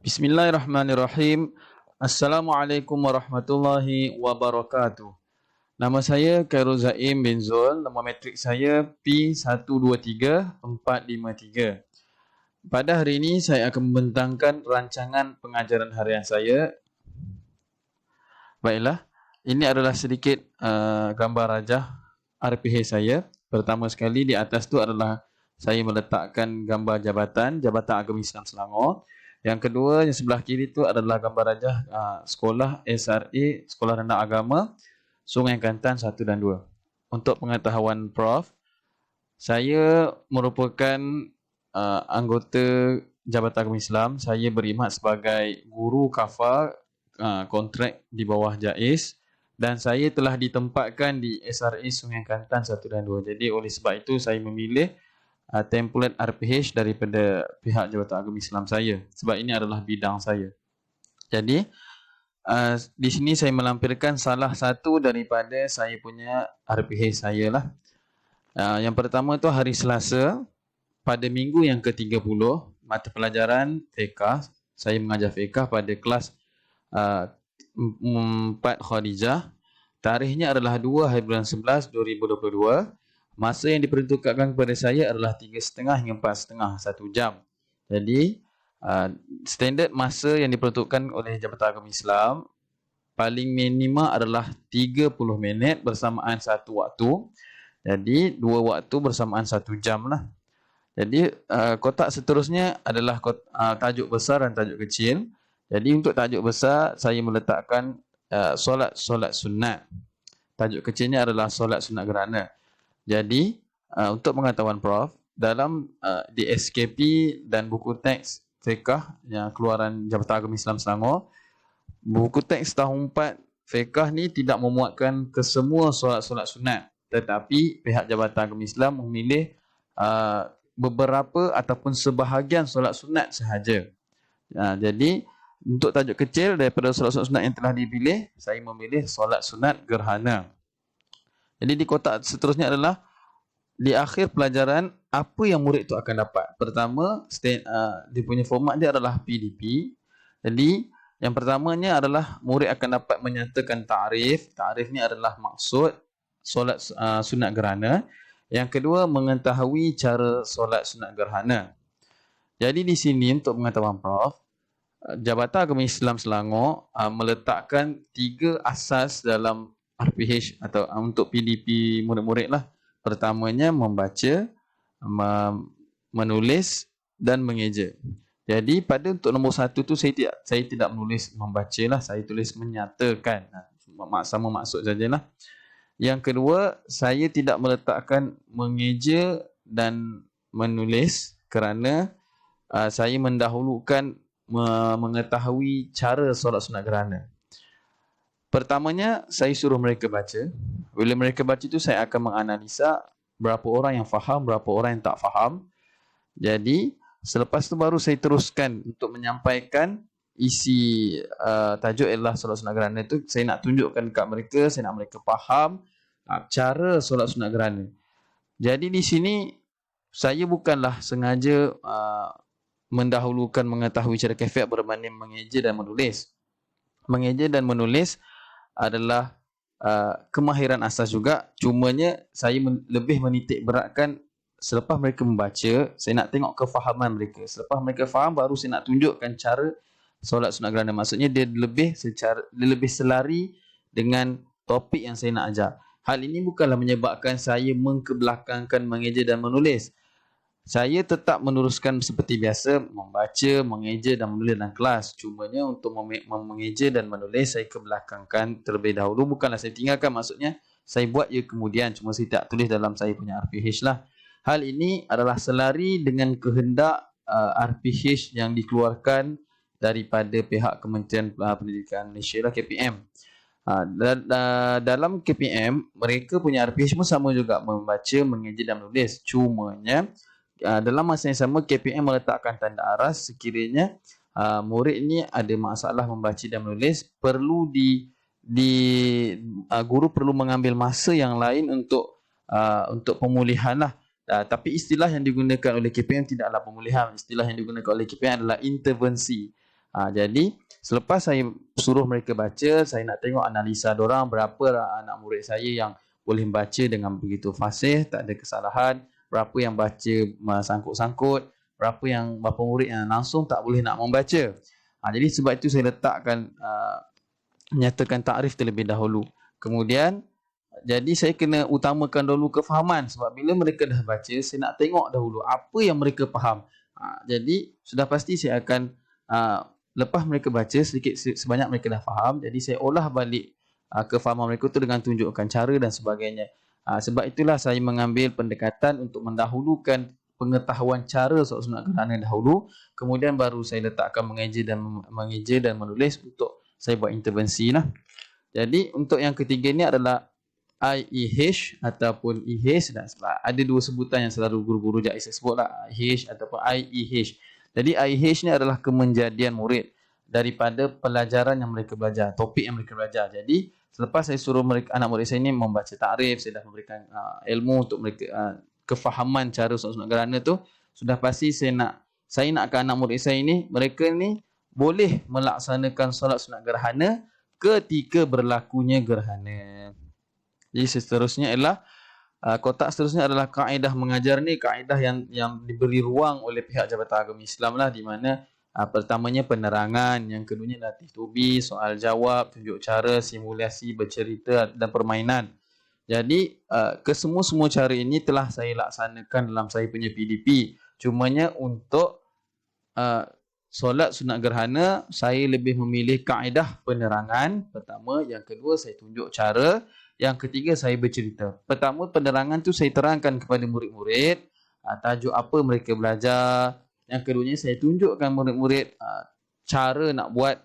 Bismillahirrahmanirrahim. Assalamualaikum warahmatullahi wabarakatuh. Nama saya Khairul Zaim bin Zul. Nombor matrik saya P123453. Pada hari ini saya akan membentangkan rancangan pengajaran harian saya. Baiklah, ini adalah sedikit gambar rajah RPH saya. Pertama sekali di atas tu adalah saya meletakkan gambar Jabatan Agama Islam Selangor. Yang kedua, yang sebelah kiri itu adalah gambar rajah sekolah SRA, Sekolah Rendah Agama, Sungai Kantan 1 dan 2. Untuk pengetahuan Prof, saya merupakan anggota Jabatan Agama Islam. Saya berkhidmat sebagai guru kafar kontrak di bawah JAIS dan saya telah ditempatkan di SRA Sungai Kantan 1 dan 2. Jadi oleh sebab itu saya memilih template RPH daripada pihak Jabatan Agama Islam saya sebab ini adalah bidang saya. Jadi di sini saya melampirkan salah satu daripada saya punya RPH saya lah. Yang pertama tu hari Selasa pada minggu yang ke-30 mata pelajaran fiqh. Saya mengajar fiqh pada kelas 4 Khadijah. Tarikhnya adalah 2 hari bulan 11 2022. Masa yang diperuntukkan kepada saya adalah 3.30 hingga 4.30, 1 jam. Jadi, standard masa yang diperuntukkan oleh Jabatan Agama Islam paling minima adalah 30 minit bersamaan satu waktu. Jadi, 2 waktu bersamaan 1 jam lah. Jadi, kotak seterusnya adalah tajuk besar dan tajuk kecil. Jadi, untuk tajuk besar, saya meletakkan solat sunat. Tajuk kecilnya adalah solat sunat gerhana. Jadi, untuk pengetahuan Prof, dalam di SKP dan buku teks fiqh yang keluaran Jabatan Agama Islam Selangor, buku teks tahun 4 fiqh ni tidak memuatkan kesemua solat-solat sunat, tetapi pihak Jabatan Agama Islam memilih beberapa ataupun sebahagian solat sunat sahaja. Jadi, untuk tajuk kecil daripada solat-solat sunat yang telah dipilih, saya memilih solat sunat gerhana. Jadi di kotak seterusnya adalah di akhir pelajaran apa yang murid itu akan dapat. Pertama, dia punya format dia adalah PDP. Jadi yang pertamanya adalah murid akan dapat menyatakan ta'rif. Ta'rif ni adalah maksud solat sunat gerhana. Yang kedua, mengetahui cara solat sunat gerhana. Jadi di sini untuk pengetahuan Prof, Jabatan Agama Islam Selangor meletakkan 3 asas dalam RPH atau untuk PDP murid-murid lah. Pertamanya membaca, menulis dan mengeja. Jadi pada untuk nombor 1 tu saya tidak menulis membaca lah, saya tulis menyatakan. Sama maksud sajalah. Yang kedua, saya tidak meletakkan mengeja dan menulis kerana saya mendahulukan mengetahui cara solat sunat gerhana. Pertamanya, saya suruh mereka baca. Bila mereka baca itu, saya akan menganalisa berapa orang yang faham, berapa orang yang tak faham. Jadi, selepas itu baru saya teruskan untuk menyampaikan isi tajuk ialah solat sunat gerhana itu. Saya nak tunjukkan dekat mereka, saya nak mereka faham cara solat sunat gerhana. Jadi, di sini, saya bukanlah sengaja mendahulukan mengetahui cara kaifiat berbanding mengeja dan menulis. Mengeja dan menulis adalah kemahiran asas juga, cumanya saya lebih menitik beratkan selepas mereka membaca, saya nak tengok kefahaman mereka. Selepas mereka faham, baru saya nak tunjukkan cara solat sunat gerhana. Maksudnya dia lebih selari dengan topik yang saya nak ajar. Hal ini bukanlah menyebabkan saya mengkebelakangkan mengeja dan menulis. Saya tetap meneruskan seperti biasa, membaca, mengeja dan menulis dalam kelas. Cumanya untuk mengeja dan menulis, saya kebelakangkan terlebih dahulu. Bukanlah saya tinggalkan, maksudnya saya buat ia kemudian. Cuma saya tak tulis dalam saya punya RPH lah. Hal ini adalah selari dengan kehendak RPH yang dikeluarkan daripada pihak Kementerian Pendidikan Malaysia lah, KPM. Dalam KPM, mereka punya RPH pun sama juga, membaca, mengeja dan menulis. Cumanya dalam masa yang sama, KPM meletakkan tanda aras sekiranya murid ni ada masalah membaca dan menulis, perlu guru perlu mengambil masa yang lain untuk pemulihan lah. Tapi istilah yang digunakan oleh KPM tidaklah pemulihan. Istilah yang digunakan oleh KPM adalah intervensi. Jadi selepas saya suruh mereka baca, saya nak tengok analisa dorang, berapa anak murid saya yang boleh baca dengan begitu fasih, tak ada kesalahan, berapa yang baca sangkut-sangkut, berapa murid yang langsung tak boleh nak membaca. Jadi sebab itu saya letakkan menyatakan takrif terlebih dahulu. Kemudian jadi saya kena utamakan dahulu kefahaman, sebab bila mereka dah baca, saya nak tengok dahulu apa yang mereka faham. Jadi sudah pasti saya akan lepas mereka baca sedikit sebanyak mereka dah faham, jadi saya olah balik kefahaman mereka tu dengan tunjukkan cara dan sebagainya. Sebab itulah saya mengambil pendekatan untuk mendahulukan pengetahuan cara solat sunat gerhana dahulu, kemudian baru saya letakkan mengeja dan menulis untuk saya buat intervensi lah. Jadi untuk yang ketiga ni adalah IEH ataupun IHES. Ada dua sebutan yang selalu guru-guru JAIS sebut lah, IEH ataupun IEH. Jadi IEH ni adalah kemenjadian murid daripada pelajaran yang mereka belajar, topik yang mereka belajar. Jadi selepas saya suruh anak murid saya ni membaca takrif, saya dah memberikan ilmu untuk mereka, kefahaman cara solat sunat gerhana tu, sudah pasti saya nakkan anak murid saya ni, mereka ni boleh melaksanakan solat sunat gerhana ketika berlakunya gerhana. Jadi seterusnya ialah kotak seterusnya adalah kaedah mengajar ni, kaedah yang diberi ruang oleh pihak Jabatan Agama Islam lah, di mana pertamanya penerangan, yang keduanya latih tubi, soal jawab, tunjuk cara, simulasi, bercerita dan permainan. Jadi kesemua cara ini telah saya laksanakan dalam saya punya PDP. Cumanya untuk solat sunat gerhana, saya lebih memilih kaedah penerangan pertama, yang kedua saya tunjuk cara, yang ketiga saya bercerita. Pertama, penerangan tu saya terangkan kepada murid-murid tajuk apa mereka belajar. Yang keduanya saya tunjukkan murid-murid cara nak buat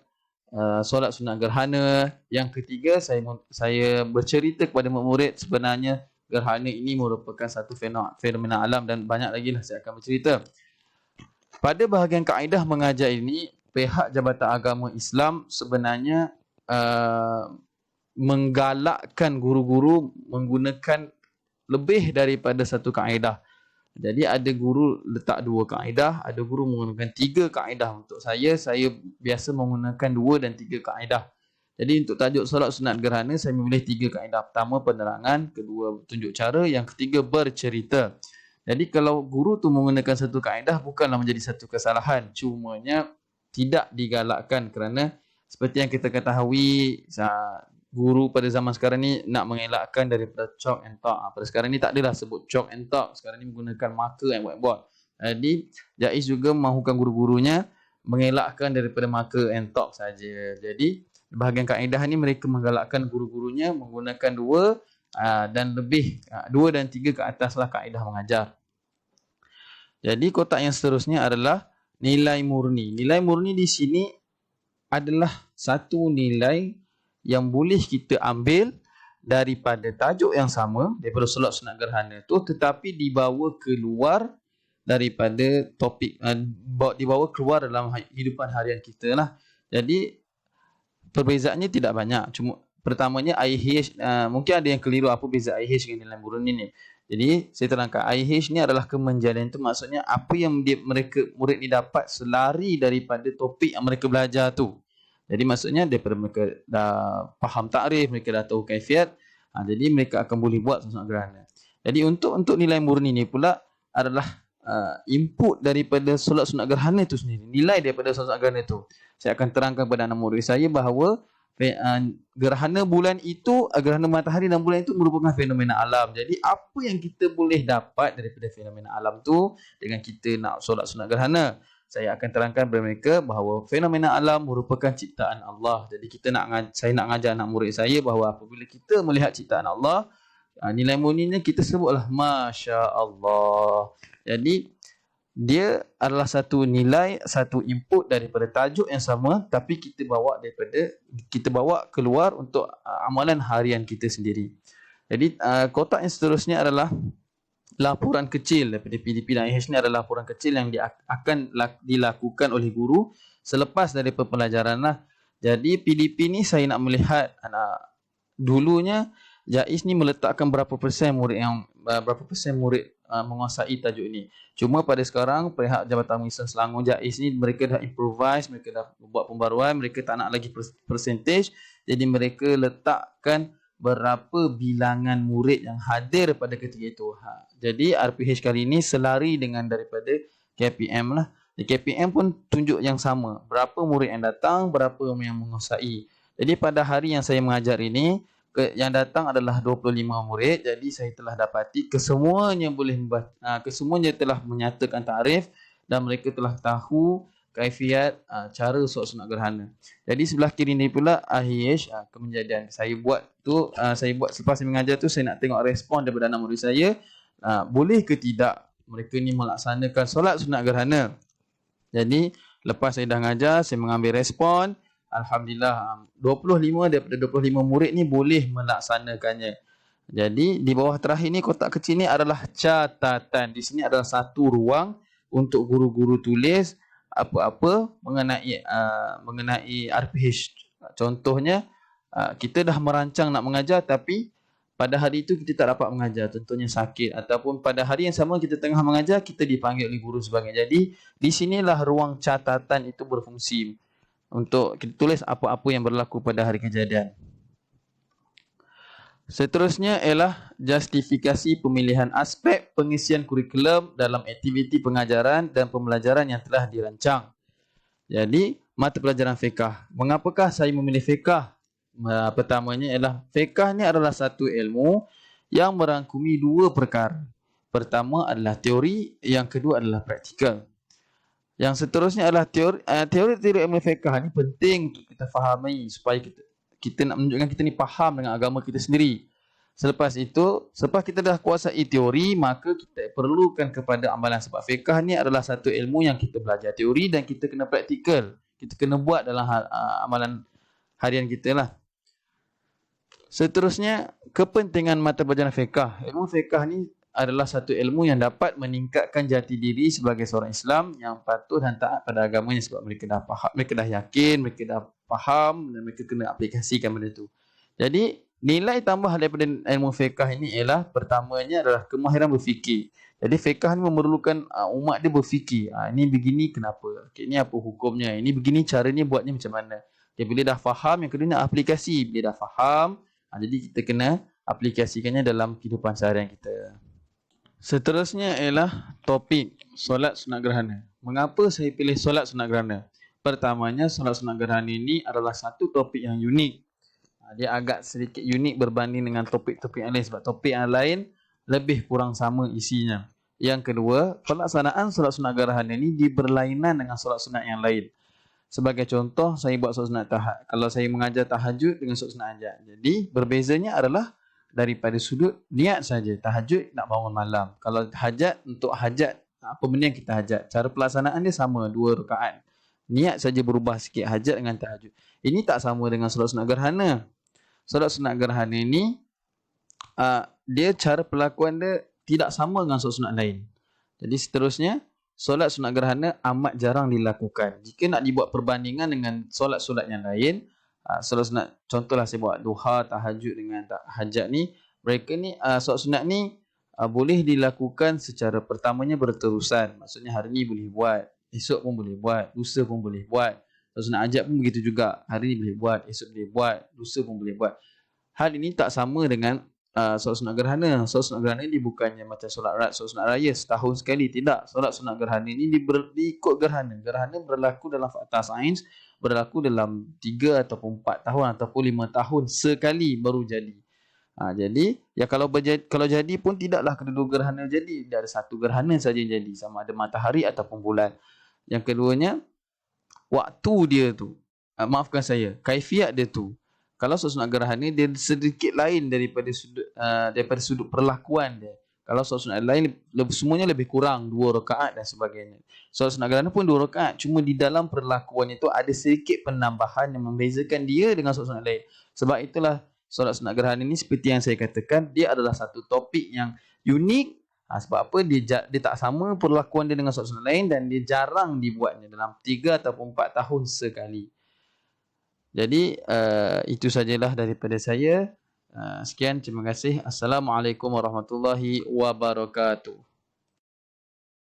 solat sunat gerhana. Yang ketiga saya bercerita kepada murid sebenarnya gerhana ini merupakan satu fenomena alam, dan banyak lagi lah saya akan bercerita. Pada bahagian kaedah mengajar ini, pihak Jabatan Agama Islam sebenarnya menggalakkan guru-guru menggunakan lebih daripada satu kaedah. Jadi ada guru letak 2 kaedah, ada guru menggunakan 3 kaedah. Untuk saya biasa menggunakan 2 dan 3 kaedah. Jadi untuk tajuk solat sunat gerhana, saya memilih 3 kaedah. Pertama penerangan, kedua tunjuk cara, yang ketiga bercerita. Jadi kalau guru tu menggunakan satu kaedah, bukanlah menjadi satu kesalahan, cumanya tidak digalakkan, kerana seperti yang kita ketahui, guru pada zaman sekarang ni nak mengelakkan daripada chalk and talk. Pada sekarang ni tak adalah sebut chalk and talk. Sekarang ni menggunakan marker and whiteboard. Jadi JAIS juga mahukan guru-gurunya mengelakkan daripada marker and talk saja. Jadi bahagian kaedah ni mereka menggalakkan guru-gurunya menggunakan 2 dan lebih, 2 dan 3 ke atas lah kaedah mengajar. Jadi kotak yang seterusnya adalah nilai murni. Nilai murni di sini adalah satu nilai yang boleh kita ambil daripada tajuk yang sama, daripada solat sunat gerhana tu, tetapi dibawa keluar daripada topik, dibawa keluar dalam hidupan harian kita lah. Jadi perbezaannya tidak banyak. Cuma pertamanya IH, mungkin ada yang keliru apa beza IH dengan nilai murni ni. Jadi saya terangkan, IH ni adalah kemenjadian, tu maksudnya apa yang murid ni dapat selari daripada topik yang mereka belajar tu. Jadi maksudnya daripada mereka dah faham takrif, mereka dah tahu kaifiat, jadi mereka akan boleh buat sunat gerhana. Jadi untuk nilai murni ni pula adalah input daripada solat sunat gerhana itu sendiri. Nilai daripada solat sunat gerhana itu, saya akan terangkan kepada anak murid saya bahawa gerhana bulan itu, gerhana matahari dan bulan itu merupakan fenomena alam. Jadi apa yang kita boleh dapat daripada fenomena alam tu dengan kita nak solat sunat gerhana, saya akan terangkan kepada mereka bahawa fenomena alam merupakan ciptaan Allah. Jadi saya nak mengajar anak murid saya bahawa apabila kita melihat ciptaan Allah, nilai murninya kita sebutlah Masya Allah. Jadi dia adalah satu nilai, satu input daripada tajuk yang sama, tapi kita bawa keluar untuk amalan harian kita sendiri. Jadi kotak yang seterusnya adalah laporan kecil daripada PDP dan IH ni, adalah laporan kecil yang akan dilakukan oleh guru selepas dari pembelajaran lah. Jadi PDP ni saya nak melihat dulunya JAIS ni meletakkan berapa persen murid menguasai tajuk ini. Cuma pada sekarang pihak Jabatan Pengurusan Selangor JAIS ni mereka dah improvise, mereka dah buat pembaruan, mereka tak nak lagi percentage, jadi mereka letakkan berapa bilangan murid yang hadir pada ketika itu. Jadi RPH kali ini selari dengan daripada KPM lah. KPM pun tunjuk yang sama, berapa murid yang datang, berapa yang menguasai. Jadi pada hari yang saya mengajar ini, yang datang adalah 25 murid. Jadi saya telah dapati kesemuanya kesemuanya telah menyatakan tarikh dan mereka telah tahu kaifiat cara solat sunat gerhana. Jadi sebelah kiri ni pula AHH kemenjadian. Saya buat selepas saya mengajar tu, saya nak tengok respon daripada anak murid saya, boleh ke tidak mereka ni melaksanakan solat sunat gerhana. Jadi lepas saya dah mengajar, saya mengambil respon. Alhamdulillah 25 daripada 25 murid ni boleh melaksanakannya. Jadi di bawah terakhir ni, kotak kecil ni adalah catatan. Di sini adalah satu ruang untuk guru-guru tulis apa-apa mengenai RPH. Contohnya kita dah merancang nak mengajar tapi pada hari itu kita tak dapat mengajar, contohnya sakit, ataupun pada hari yang sama kita tengah mengajar kita dipanggil oleh guru sebagainya. Jadi di sinilah ruang catatan itu berfungsi untuk kita tulis apa-apa yang berlaku pada hari kejadian. Seterusnya ialah justifikasi pemilihan aspek pengisian kurikulum dalam aktiviti pengajaran dan pembelajaran yang telah dirancang. Jadi, mata pelajaran fiqah. Mengapakah saya memilih fiqah? Pertamanya ialah fiqah ni adalah satu ilmu yang merangkumi dua perkara. Pertama adalah teori, yang kedua adalah praktikal. Yang seterusnya adalah teori ilmu fiqh ni penting untuk kita fahami supaya kita nak menunjukkan kita ni faham dengan agama kita sendiri. Selepas itu, selepas kita dah kuasai teori, maka kita perlukan kepada amalan, sebab fiqh ni adalah satu ilmu yang kita belajar teori dan kita kena praktikal. Kita kena buat dalam amalan harian kita lah. Seterusnya, kepentingan mata pelajaran fiqh. Ilmu fiqh ni adalah satu ilmu yang dapat meningkatkan jati diri sebagai seorang Islam yang patuh dan taat pada agamanya, sebab mereka dah faham, mereka dah yakin, mereka dah faham dan mereka kena aplikasikan benda itu. Jadi nilai tambah daripada ilmu fiqh ini ialah pertamanya adalah kemahiran berfikir. Jadi fiqh ni memerlukan umat dia berfikir. Ini begini kenapa? Ini apa hukumnya? Ini begini caranya, buatnya macam mana? Bila dah faham, yang kedua nak aplikasi. Bila dah faham, jadi kita kena aplikasikannya dalam kehidupan seharian kita. Seterusnya ialah topik solat sunat gerhana. Mengapa saya pilih solat sunat gerhana? Pertamanya, solat sunat gerhana ini adalah satu topik yang unik. Dia agak sedikit unik berbanding dengan topik-topik yang lain, sebab topik yang lain lebih kurang sama isinya. Yang kedua, pelaksanaan solat sunat gerhana ini berlainan dengan solat sunat yang lain. Sebagai contoh, saya buat solat sunat tahajud. Kalau saya mengajar tahajud dengan solat sunat hajat. Jadi berbezanya adalah daripada sudut niat saja. Tahajud nak bangun malam. Kalau hajat, untuk hajat, apa benda yang kita hajat. Cara pelaksanaan dia sama, 2 rakaat. Niat saja berubah sikit, hajat dengan tahajud. Ini tak sama dengan solat sunat gerhana. Solat sunat gerhana ini, dia cara perlakuan dia tidak sama dengan solat sunat lain. Jadi seterusnya, solat sunat gerhana amat jarang dilakukan. Jika nak dibuat perbandingan dengan solat-solat yang lain, solat sunat, contohlah saya buat duha, tahajud dengan hajat ni, mereka ni solat sunat ni boleh dilakukan secara pertamanya berterusan. Maksudnya hari ni boleh buat, esok pun boleh buat, lusa pun boleh buat. Solat sunat hajat pun begitu juga. Hari ni boleh buat, esok boleh buat, lusa pun boleh buat. Hal ini tak sama dengan solat sunat gerhana. Solat sunat gerhana ni bukannya macam solat sunat raya setahun sekali, tidak. Solat sunat gerhana ni diikut gerhana. Gerhana berlaku dalam fakta sains, berlaku dalam 3 ataupun 4 tahun ataupun 5 tahun sekali baru jadi. Jadi ya kalau jadi pun tidaklah kedua gerhana jadi. Dia ada satu gerhana saja yang jadi, sama ada matahari ataupun bulan. Yang keduanya, waktu dia tu, maafkan saya, kaifiat dia tu. Kalau solat sunat gerhana dia sedikit lain daripada sudut perlakuan dia. Kalau solat sunat lain semuanya lebih kurang 2 rakaat dan sebagainya. Solat sunat gerhana pun 2 rakaat, cuma di dalam perlakuan itu ada sedikit penambahan yang membezakan dia dengan solat sunat lain. Sebab itulah solat sunat gerhana ini, seperti yang saya katakan, dia adalah satu topik yang unik. Sebab apa? Dia tak sama perlakuan dia dengan solat sunat lain dan dia jarang dibuatnya, dalam 3 ataupun 4 tahun sekali. Jadi itu sajalah daripada saya. Sekian, terima kasih. Assalamualaikum warahmatullahi wabarakatuh.